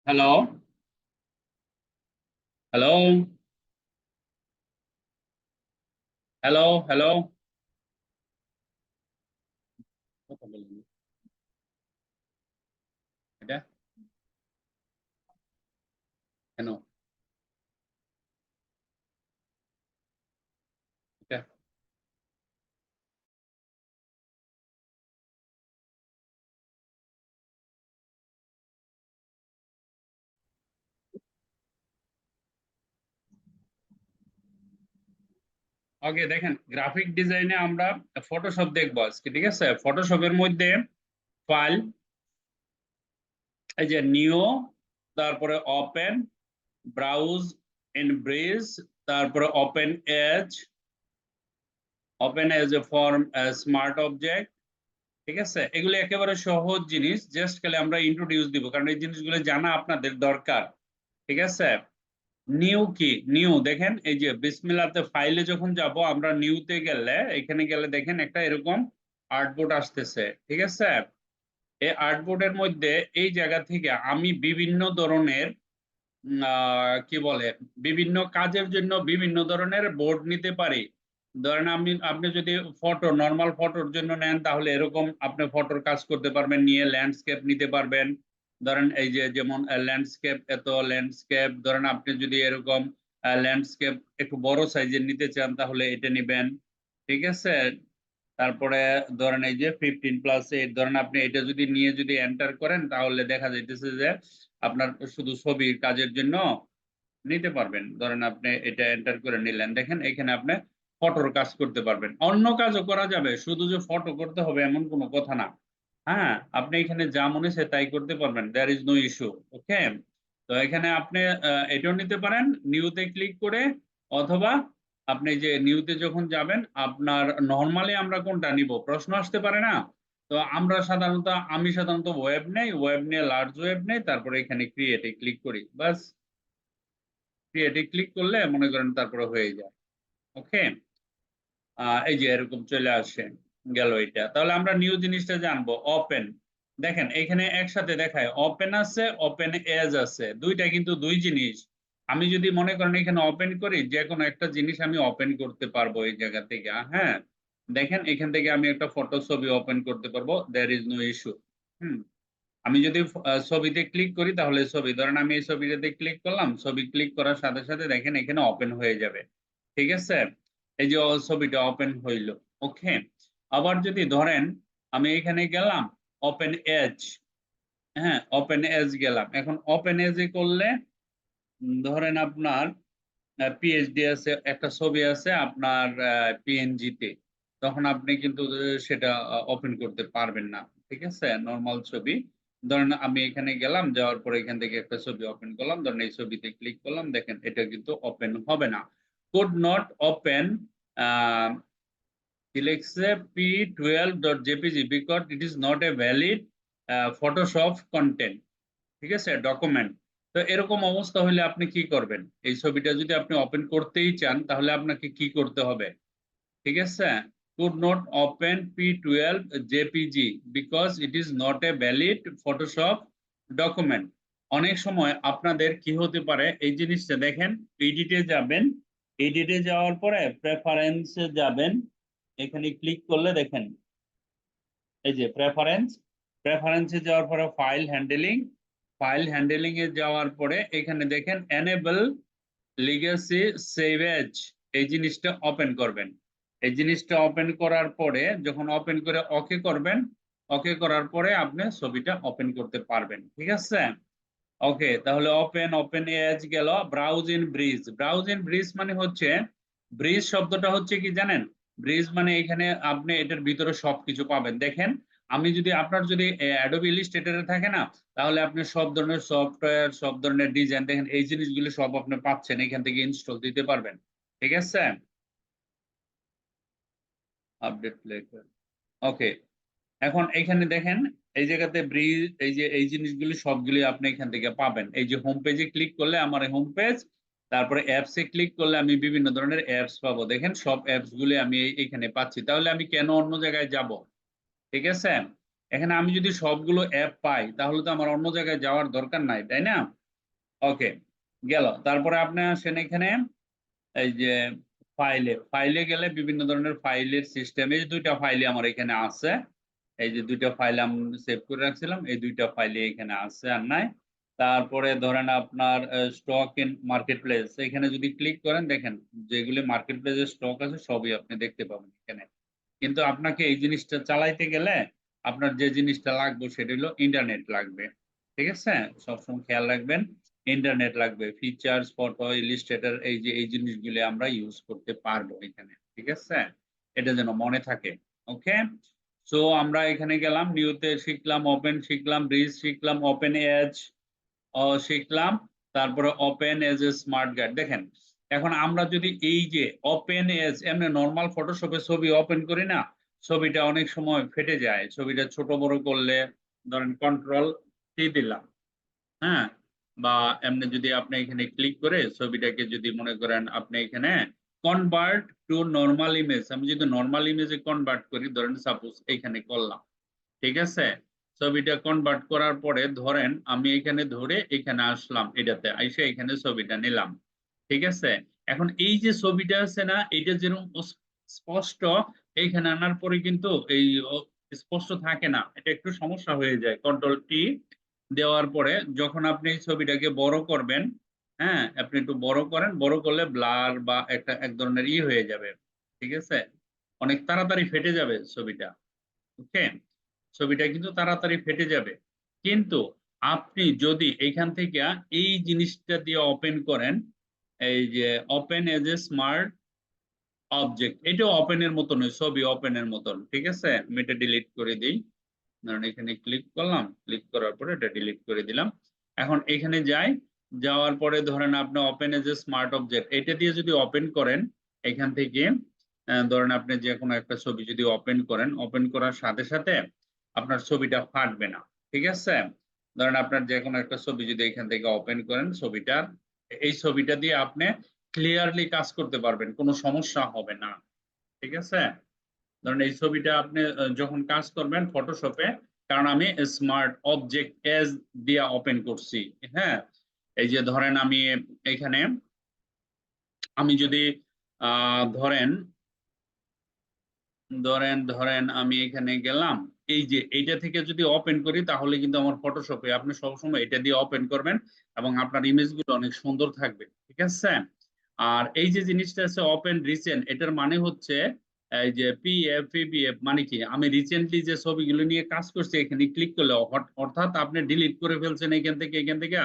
Hello, hello, hello, hello. কথা বলুন। এটা কেন? এটা ওকে, দেখেন গ্রাফিক ডিজাইনে আমরা ফটোশপ দেখবো আজকে, ঠিক আছে? ফটোশপের মধ্যে ফাইল, এই যে নিউ, তারপরে ওপেন, ব্রাউজ এন্ড ব্রিজ, তারপরে open as a form smart object, ঠিক আছে? এগুলো একেবারে সহজ জিনিস, জাস্ট খালি আমরা ইন্ট্রোডিউস দিব, কারণ এই জিনিসগুলো জানা আপনাদের দরকার, ঠিক আছে? নিউ কি নিউ, দেখেন এই যে বিসমিল্লাতে ফাইলে যখন যাব আমরা নিউতে গেলে, এখানে গেলে দেখেন একটা এরকম আর্টবোর্ড আসতেছে, ঠিক আছে? এই আর্টবোর্ডের মধ্যে এই জায়গা থেকে আমি বিভিন্ন ধরনের কি বলে, বিভিন্ন কাজের জন্য বিভিন্ন ধরনের বোর্ড নিতে পারি। ধরেন আপনি যদি নর্মাল ফটোর জন্য নেন, তাহলে এরকম আপনি ফটোর কাজ করতে পারবেন, নিয়ে ল্যান্ডস্কেপ নিতে পারবেন। ধরেন এই যে যেমন ল্যান্ডস্কেপ, ল্যান্ডস্কেপ ধরেন আপনি যদি এরকম ল্যান্ডস্কেপ একটু বড় সাইজের নিতে চান তাহলে এটা নিবেন, ঠিক আছে? তারপরে ধরেন এই যে 15+8, ধরেন আপনি এটা যদি নিয়ে যদি এন্টার করেন তাহলে দেখা যাইতেছে যে আপনার শুধু ছবির কাজের জন্য নিতে পারবেন। ধরেন আপনি এটা এন্টার করে নিলেন, দেখেন এখানে আপনি ফটোর কাজ করতে পারবেন, অন্য কাজও করা যাবে, শুধু যে ফটো করতে হবে এমন কোনো কথা না। হ্যাঁ, আপনি এখানে যা মনে চায় তাই করতে পারবেন, দেয়ার ইজ নো ইস্যু। ওকে, তো এখানে আপনি এটাও নিতে পারেন নিউতে ক্লিক করে, অথবা আপনি যে নিউতে যখন যাবেন আপনার নরমালি আমরা কোনটা নিব প্রশ্ন আসতে পারে না? তো আমি সাধারণত ওয়েব নিয়ে লার্জ ওয়েব নেই, তারপরে এখানে ক্রিয়েটে ক্লিক করি, বাস। ক্রিয়েটে ক্লিক করলে মনে করেন তারপরে হয়ে যায়। ওকে, এই যে এরকম চলে আসে গেল এটা, তাহলে আমরা নিউ জিনিসটা জানবো ওপেন। দেখেন এখানে একসাথে দেখায় ওপেন আছে, ওপেন এজ আছে, দুইটা কিন্তু দুই জিনিস। আমি যদি মনে করেন এখানে ওপেন করি, যে কোনো একটা জিনিস আমি ওপেন করতে পারবো এই জায়গা থেকে। হ্যাঁ, দেখেন এখান থেকে আমি একটা ফটো ছবি ওপেন করতে পারবো, দেয়ার ইজ নো ইস্যু। হুম, আমি যদি ছবিতে ক্লিক করি তাহলে ছবি, ধরেন আমি এই ছবিটাতে ক্লিক করলাম, ছবি ক্লিক করার সাথে সাথে দেখেন এখানে ওপেন হয়ে যাবে, ঠিক আছে? এই যে ছবিটা ওপেন হইলো। ওকে, আবার যদি ধরেন আমি এখানে গেলাম ওপেন এজ, হ্যাঁ ওপেন এজ গেলাম, এখন ওপেন এজে করলে ধরেন আপনার পিএইচডি আছে, একটা ছবি আছে আপনার পিএনজি তে, তখন আপনি কিন্তু সেটা ওপেন করতে পারবেন না, ঠিক আছে? নর্মাল ছবি, ধরেন আমি এখানে গেলাম, যাওয়ার পরে এখান থেকে একটা ছবি ওপেন করলাম, ধরেন এই ছবিতে ক্লিক করলাম, দেখেন এটা কিন্তু ওপেন হবে না। could not open uh, Alexa p12.jpg because it is not a valid Photoshop content, ঠিক আছে, ডকুমেন্ট। তো এরকম অবস্থা হলে আপনি কি করবেন? এই ছবিটা যদি আপনি ওপেন করতেই চান তাহলে আপনাকে কি করতে হবে, ঠিক আছে? could not open p12 jpg because it is not a valid Photoshop document। অনেক সময় আপনাদের কি হতে পারে, এই জিনিসটা দেখেন, এডিটে যাবেন, এডিটে যাওয়ার পরে প্রেফারেন্সে যাবেন, এখানে ক্লিক করলে দেখেন এই যে প্রেফারেন্সে যাওয়ার পরে ফাইল হ্যান্ডলিং এ যাওয়ার পরে এখানে দেখেন এনেবল লিগ্যাসি সেভেজ, এই জিনিসটা ওপেন করবেন। এই জিনিসটা ওপেন করার পরে যখন ওপেন করে ওকে করবেন, ওকে করার পরে আপনি ছবিটা ওপেন করতে পারবেন, ঠিক আছে? ওকে, তাহলে ওপেন এজ গেল। ব্রাউজ ইন ব্রিজ মানে হচ্ছে, ব্রিজ শব্দটা হচ্ছে কি জানেন? ব্রিজ মানে এখানে আপনি এটার ভিতরে সবকিছু পাবেন। দেখেন আমি যদি আপনার যদি অ্যাডোবি ইলাস্ট্রেটরে থাকে না, তাহলে আপনি সব ধরনের সফটওয়্যার, সব ধরনের ডিজাইন, দেখেন এই জিনিসগুলো সব আপনি পাচ্ছেন এখান থেকে ইনস্টল দিতে পারবেন, ঠিক আছে? আপডেট প্লে, ওকে। এখন এখানে দেখেন এই জায়গাতে ব্রিজ, এই যে এই জিনিসগুলি সবগুলি আপনি এখান থেকে পাবেন। এই যে হোম পেজে ক্লিক করলে আমার হোম পেজ, তারপরে অ্যাপস এ ক্লিক করলে আমি বিভিন্ন ধরনের অ্যাপস পাবো, দেখেন সব অ্যাপস গুলি আমি এখানে পাচ্ছি, তাহলে আমি কেন অন্য জায়গায় যাব, ঠিক আছে? এখানে আমি যদি সবগুলো অ্যাপ পাই তাহলে তো আমার অন্য জায়গায় যাওয়ার দরকার নাই, তাই না? ওকে, গেল। তারপরে আপনি আসেন এখানে এই যে ফাইলে গেলে বিভিন্ন ধরনের ফাইলের সিস্টেম, এই দুইটা ফাইলে আমার এখানে আছে। এই যে দুইটা ফাইল আমি সেভ করে রাখছিলাম, এই দুইটা ফাইলে এখানে আছে আর নাই। তারপরে ধরেন আপনার স্টক ইন মার্কেট প্লেস, এখানে যদি ক্লিক করেন দেখেন যেগুলি মার্কেট প্লেসে স্টক আছে সবই আপনি দেখতে পাবেন এখানে। কিন্তু আপনাকে এই জিনিসটা চালাইতে গেলে আপনার যে জিনিসটা লাগবে সেটা হলো ইন্টারনেট লাগবে। ঠিক আছে, সবসময় খেয়াল রাখবেন ইন্টারনেট লাগবে। ফিচার্স, ফটো, ইলাস্ট্রেটর, এই যে এই জিনিসগুলো আমরা ইউজ করতে পারবো এখানে। ঠিক আছে, এটা যেন মনে থাকে। ওকে, সো আমরা এখানে গেলাম, নিউতে শিখলাম, ওপেন শিখলাম, ব্রিজ শিখলাম, ওপেন এজ শিখলাম, তারপরে open as a smart guide. দেখেন এখন আমরা যদি এই যে ওপেন এজ এমনি নরমাল ফটোশপে ছবি ওপেন করি না, ছবিটা অনেক সময় ফেটে যায়। ছবিটা ছোট বড় করলে ধরেন কন্ট্রোল টি দিলাম, হ্যাঁ, বা এমনি যদি আপনি এখানে ক্লিক করে ছবিটাকে যদি মনে করেন আপনি এখানে কনভার্ট টু নরমাল ইমেজ, আমি যদি নরমাল ইমেজে কনভার্ট করি, ধরেন সাপোজ এখানে করলাম। ঠিক আছে, ছবিটা কনভার্ট করার পরে ধরেন আমি এখানে ধরে এখানে আসলাম, এটাতে আইসে এখানে ছবিটা নিলাম। ঠিক আছে, এখন এই যে ছবিটা আছে না, এটা যেরকম স্পষ্ট, এইখানে আনার পরে কিন্তু এই স্পষ্ট থাকে না, এটা একটু সমস্যা হয়ে যায়। কন্ট্রোল টি দেওয়ার পরে যখন আপনি এই ছবিটাকে বড় করবেন, হ্যাঁ, আপনি একটু বড় করেন, বড় করলে ব্লার বা একটা এক ধরনের হয়ে যাবে। ঠিক আছে, অনেক তাড়াতাড়ি ফেটে যাবে ছবিটা। ওকে, ছবিটা কিন্তু তাড়াতাড়ি ফেটে যাবে। কিন্তু আপনি যদি এইখান থেকে এই জিনিসটা দিয়ে ওপেন করেন, এই যে open as a smart object, এটাও ওপেনের মতন, ছবি ওপেনের মতন। ঠিক আছে, আমি এটা ডিলিট করে দিই। ধরুন এখানে ক্লিক করলাম, ক্লিক করার পরে এটা ডিলিট করে দিলাম। এখন এখানে যাই, যাওয়ার পরে ধরেন আপনি open as a smart object, এটা দিয়ে যদি ওপেন করেন এখান থেকে, ধরেন আপনি যে কোনো একটা ছবি যদি ওপেন করেন, ওপেন করার সাথে সাথে আপনার ছবিটা ফাটবে না। ঠিক আছে, ধরেন আপনার যে কোনো একটা ছবি যদি এখান থেকে ওপেন করেন, ছবিটার এই ছবিটা দিয়ে আপনি ক্লিয়ারলি কাজ করতে পারবেন, কোনো সমস্যা হবে না। ঠিক আছে, ধরেন এই ছবিটা আপনি যখন কাজ করবেন ফটোশপে, কারণ আমি স্মার্ট অবজেক্ট এজ দিয়ে ওপেন করছি। হ্যাঁ, এই যে ধরেন আমি এখানে আমি যদি ধরেন ধরেন ধরেন আমি এখানে গেলাম, এই যে এইটা থেকে যদি ওপেন করি তাহলে কিন্তু আমার ফটোশপে আপনি সবসময় এটা দিয়ে ওপেন করবেন এবং আপনার ইমেজগুলো অনেক সুন্দর থাকবে। ঠিক আছে, আর এই যে জিনিসটা আছে ওপেন রিসেন্ট, এটার মানে হচ্ছে এই যে পিএফ পিবিএফ মানে কি, আমি রিসেন্টলি যে ছবিগুলো নিয়ে কাজ করছি এখানে ক্লিক করলে, অর্থাৎ আপনি ডিলিট করে ফেলছেন এখান থেকে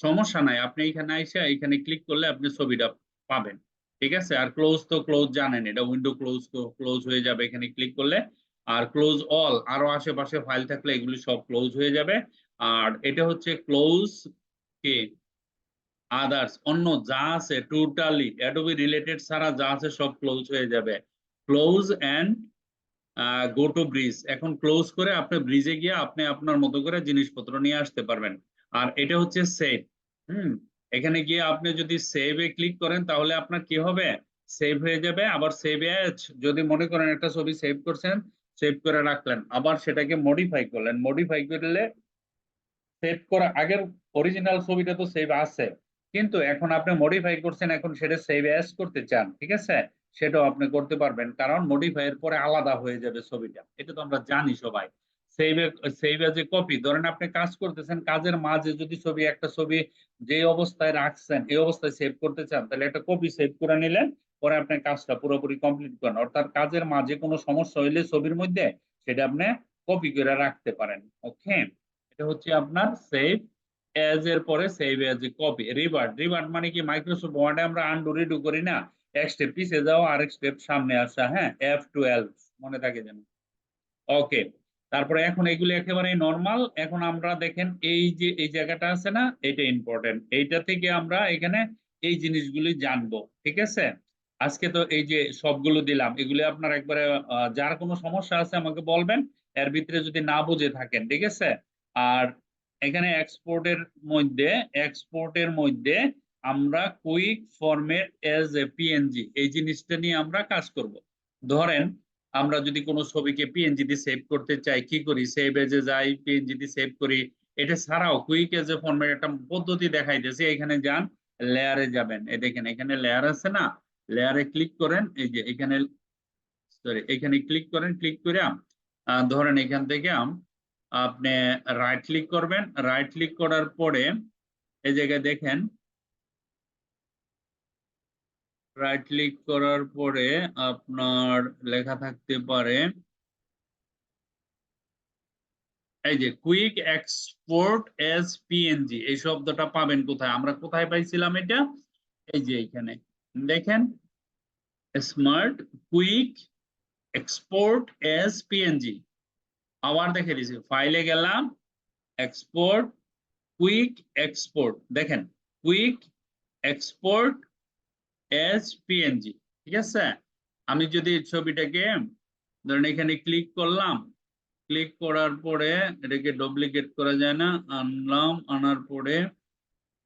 সমস্যা নাই, আপনি এখানে আইসা এখানে ক্লিক করলে আপনি ছবিটা পাবেন। ঠিক আছে, আর ক্লোজ তো ক্লোজ জানেন, এটা উইন্ডো ক্লোজ ক্লোজ হয়ে যাবে এখানে ক্লিক করলে। আর ক্লোজ অল, আরো আশেপাশে ফাইল থাকলে এগুলি সব ক্লোজ হয়ে যাবে। আর এটা হচ্ছে ক্লোজ কি আদার্স, অন্য যা আছে টোটালি অ্যাডোবি রিলেটেড ছাড়া যা আছে সব ক্লোজ হয়ে যাবে। Close and go to bridge, এখন ক্লোজ করে আপনি ব্রিজে গিয়ে আপনি আপনার মতো করে জিনিসপত্র নিয়ে আসতে পারবেন। আর এটা হচ্ছে সেভ। হুম, এখানে গিয়ে আপনি যদি সেভে ক্লিক করেন তাহলে আপনার কি হবে, সেভ হয়ে যাবে। আবার সেভ এজ, যদি মনে করেন একটা ছবি সেভ করছেন, সেভ করে রাখলেন, আবার সেটাকে মডিফাই করলেন, মডিফাই করলে সেভ করা আগের অরিজিনাল ছবিটা তো সেভ আছে, কিন্তু এখন আপনি মডিফাই করছেন, এখন সেটা সেভ অ্যাজ করতে চান। ঠিক আছে, সেটাও আপনি করতে পারবেন, কারণ মডিফাই এর পরে আলাদা হয়ে যাবে ছবিটা, এটা তো আমরা জানি সবাই। Save save as a copy, ধরেন আপনি কাজ করতেছেন, কাজের মাঝে যদি একটা ছবি যে অবস্থায় রাখছেন এই অবস্থায় সেভ করতে চান, তাহলে একটা কপি সেভ করে নিলেন, পরে আপনি কাজটা পুরোপুরি কমপ্লিট করেন। অর্থাৎ কাজের মাঝে কোনো সমস্যা হইলে ছবির মধ্যে সেটা আপনি কপি করে রাখতে পারেন। ওকে, এটা হচ্ছে আপনার সেভ এজ এর পরে save as a copy. Revert, revert মানে কি, মাইক্রোসফট ওয়ার্ডে আমরা আনডু রিডু করি না, এক স্টেপ পিছিয়ে যাও আরেক স্টেপ সামনে আসা, হ্যাঁ, F12 মনে থাকে যেন। ওকে, তারপরে এখন এগুলো একেবারে নরমাল। এখন আমরা দেখেন এই যে এই জায়গাটা আছে না, এটা ইম্পর্টেন্ট, এইটা থেকে আমরা এখানে এই জিনিসগুলি জানবো। ঠিক আছে, আজকে তো এই যে সবগুলো দিলাম, এগুলি আপনার একবারে যার কোনো সমস্যা আছে আমাকে বলবেন, এর ভিতরে যদি না বুঝে থাকেন। ঠিক আছে, আর এখানে এক্সপোর্টের মধ্যে আমরা quick format as a PNG এই জিনিসটা নিয়ে আমরা কাজ করব। ধরেন আমরা যদি কোনো ছবিকে পিএনজি তে সেভ করতে চাই কি করি, সেভ এজে যাই, পিএনজি তে সেভ করি। এটা ছাড়াও কুইক এজ এ ফরম্যাট একটা পদ্ধতি দেখাইতেছি। এখানে যান, লেয়ারে যাবেন, এই দেখেন এখানে লেয়ার আছে না, লেয়ারে ক্লিক করেন, এই যে এখানে সরি এখানে ক্লিক করেন, ক্লিক করে ধরেন এখান থেকে আপনি রাইট ক্লিক করবেন, রাইট ক্লিক করার পরে এই জায়গায় দেখেন, রাইট ক্লিক করার পরে আপনার লেখা থাকতে পারে এই যে কুইক এক্সপোর্ট এজ পিএনজি, এই শব্দটা পাবেন কোথায়, আমরা কোথায় পাইছিলাম এটা, এই যে এখানে দেখেন, smart quick export as PNG. আবার দেখে দিছি, ফাইলে গেলাম, এক্সপোর্ট, কুইক এক্সপোর্ট, দেখেন কুইক এক্সপোর্ট এজ পিএনজি। ঠিক আছে, আমি যদি ছবিটাকে ধরেন এখানে ক্লিক করলাম, ক্লিক করার পরে এটাকে ডুপ্লিকেট করা যায় না, আনলাম, আনার পরে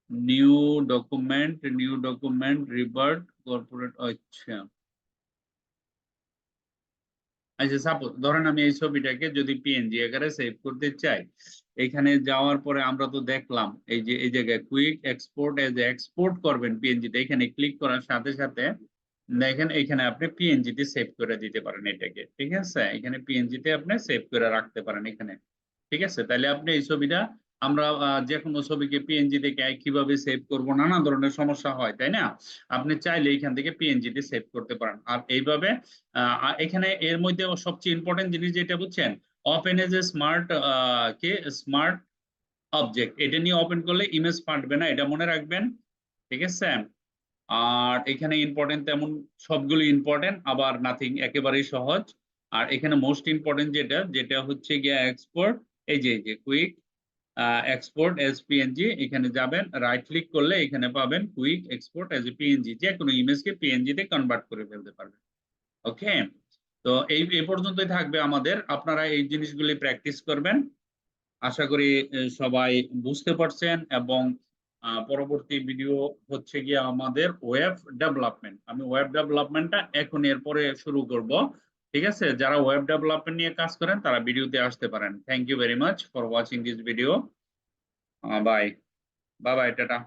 নিউ ডকুমেন্ট রিভার্ট কর্পোরেট, আচ্ছা আচ্ছা সাপোজ ধরেন আমি এই ছবিটাকে যদি পিএনজি আকারে সেভ করতে চাই, এখানে যাওয়ার পরে আমরা তো দেখলাম এই যে এই জায়গায় কুইক এক্সপোর্ট এজ এক্সপোর্ট করবেন পিএনজি তে, এখানে ক্লিক করার সাথে সাথে দেখেন এখানে আপনি পিএনজি তে সেভ করে দিতে পারেন এটাকে। ঠিক আছে, এখানে পিএনজি তে আপনি সেভ করে রাখতে পারেন এখানে। ঠিক আছে, তাহলে আপনি এই ছবিটা আমরা যে কোনো ছবিকে পিএনজি থেকে কিভাবে সেভ করব, নানা ধরনের সমস্যা হয় তাই না, আপনি চাইলে এখান থেকে পিএনজি তে সেভ করতে পারেন। আর এইভাবে এখানে এর মধ্যে সবচেয়ে ইম্পর্টেন্ট জিনিস যেটা বুঝছেন, open as a smart K smart object, এটা নিয়ে ওপেন করলে ইমেজ ফাটবে না, এটা মনে রাখবেন। ঠিক আছে, আর এখানে ইম্পর্টেন্ট তেমন সবগুলো ইম্পর্টেন্ট, আবার নাথিং একেবারেই সহজ। আর এখানে মোস্ট ইম্পর্টেন্ট যেটা যেটা হচ্ছে গিয়া এক্সপোর্ট, এই যে কুইক এক্সপোর্ট এজ পিএনজি, এখানে যাবেন, রাইট ক্লিক করলে এখানে পাবেন quick export as a PNG, যে কোনো ইমেজকে পিএনজি তে কনভার্ট করে ফেলতে পারবেন। ওকে, তো এই পর্যন্তই থাকবে আমাদের, আপনারা এই জিনিসগুলি প্র্যাকটিস করবেন। আশা করি সবাই বুঝতে পারছেন। এবং পরবর্তী ভিডিও হচ্ছে গিয়ে আমাদের ওয়েব ডেভেলপমেন্ট, আমি ওয়েব ডেভেলপমেন্টটা এখন এরপরে শুরু করব। ঠিক আছে, যারা ওয়েব ডেভেলপমেন্ট নিয়ে কাজ করেন তারা ভিডিওতে আসতে পারেন। Thank you very much for watching this video. Bye bye bye, tata.